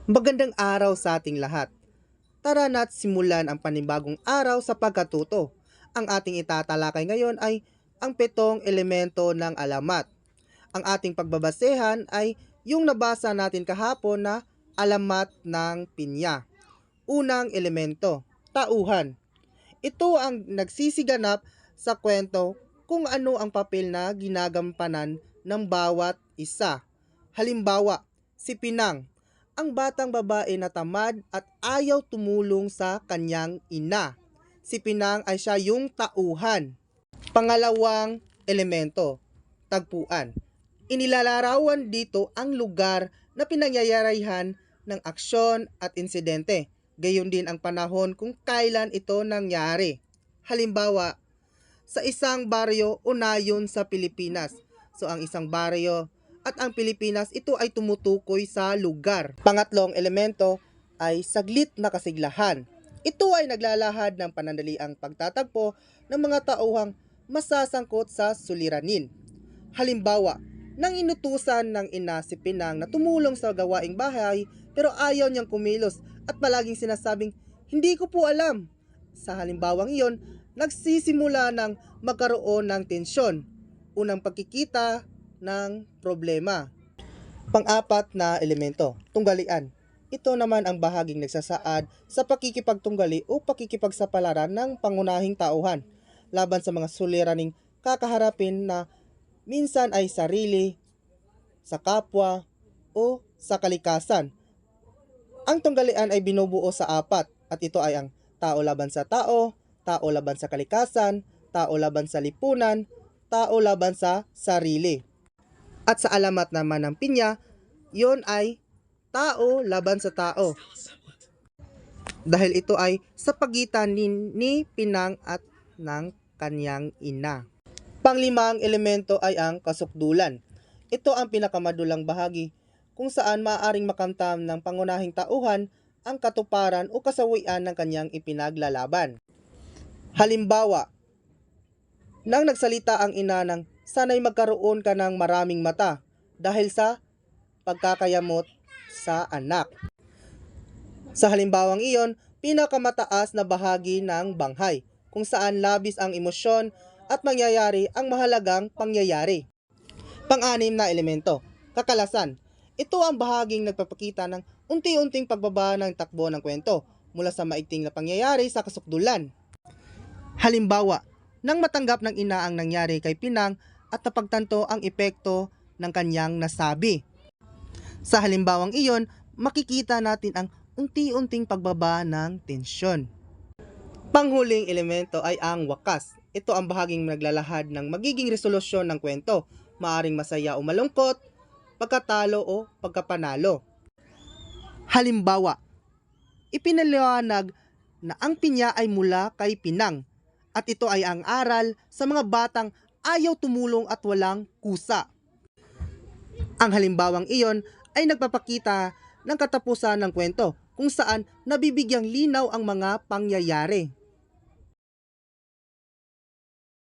Magandang araw sa ating lahat. Tara na't simulan ang panibagong araw sa pagkatuto. Ang ating itatalakay ngayon ay ang 7 elemento ng alamat. Ang ating pagbabasehan ay yung nabasa natin kahapon na alamat ng pinya. Unang elemento, tauhan. Ito ang nagsisiganap sa kwento kung ano ang papel na ginagampanan ng bawat isa. Halimbawa, si Pinang, ang batang babae na tamad at ayaw tumulong sa kanyang ina. Si Pinang ay siya yung tauhan. Pangalawang elemento, tagpuan. Inilalarawan dito ang lugar na pinangyayarihan ng aksyon at insidente. Gayon din ang panahon kung kailan ito nangyari. Halimbawa, sa isang baryo o nayon sa Pilipinas. So ang isang baryo at ang Pilipinas, ito ay tumutukoy sa lugar. Pangatlong elemento ay saglit na kasiglahan. Ito ay naglalahad ng panandaliang pagtatagpo ng mga tauhang masasangkot sa suliranin. Halimbawa, nang inutusan ng ina si Pinang na tumulong sa gawaing bahay pero ayaw niyang kumilos at palaging sinasabing, "Hindi ko po alam." Sa halimbawang iyon, nagsisimula ng magkaroon ng tensyon, unang pagkikita ng problema. Pang-apat na elemento, tunggalian. Ito naman ang bahaging nagsasaad sa pakikipagtunggali o pakikipagsapalaran ng pangunahing tauhan laban sa mga suliraning kakaharapin na minsan ay sarili, sa kapwa, o sa kalikasan. Ang tunggalian ay binubuo sa apat at ito ay ang tao laban sa tao laban sa kalikasan, tao laban sa lipunan, tao laban sa sarili. At sa alamat naman ng pinya, yon ay tao laban sa tao. Dahil ito ay sa pagitan ni Pinang at ng kanyang ina. Panglimang elemento ay ang kasukdulan. Ito ang pinakamadulang bahagi kung saan maaaring makamtam ng pangunahing tauhan ang katuparan o kasawian ng kanyang ipinaglalaban. Halimbawa, nang nagsalita ang ina ng sana'y magkaroon ka ng maraming mata dahil sa pagkakayamot sa anak. Sa halimbawang iyon, pinakamataas na bahagi ng banghay kung saan labis ang emosyon at mangyayari ang mahalagang pangyayari. Pang-anim na elemento, kakalasan. Ito ang bahaging nagpapakita ng unti-unting pagbaba ng takbo ng kwento mula sa maigting na pangyayari sa kasukdulan. Halimbawa, nang matanggap ng ina ang nangyari kay Pinang at napagtanto ang epekto ng kanyang nasabi. Sa halimbawang iyon, makikita natin ang unti-unting pagbaba ng tensyon. Panghuling elemento ay ang wakas. Ito ang bahaging naglalahad ng magiging resolusyon ng kwento, maaring masaya o malungkot, pagkatalo o pagkapanalo. Halimbawa, ipinaliwanag na ang pinya ay mula kay Pinang at ito ay ang aral sa mga batang ayaw tumulong at walang kusa. Ang halimbawang iyon ay nagpapakita ng katapusan ng kwento kung saan nabibigyang linaw ang mga pangyayari.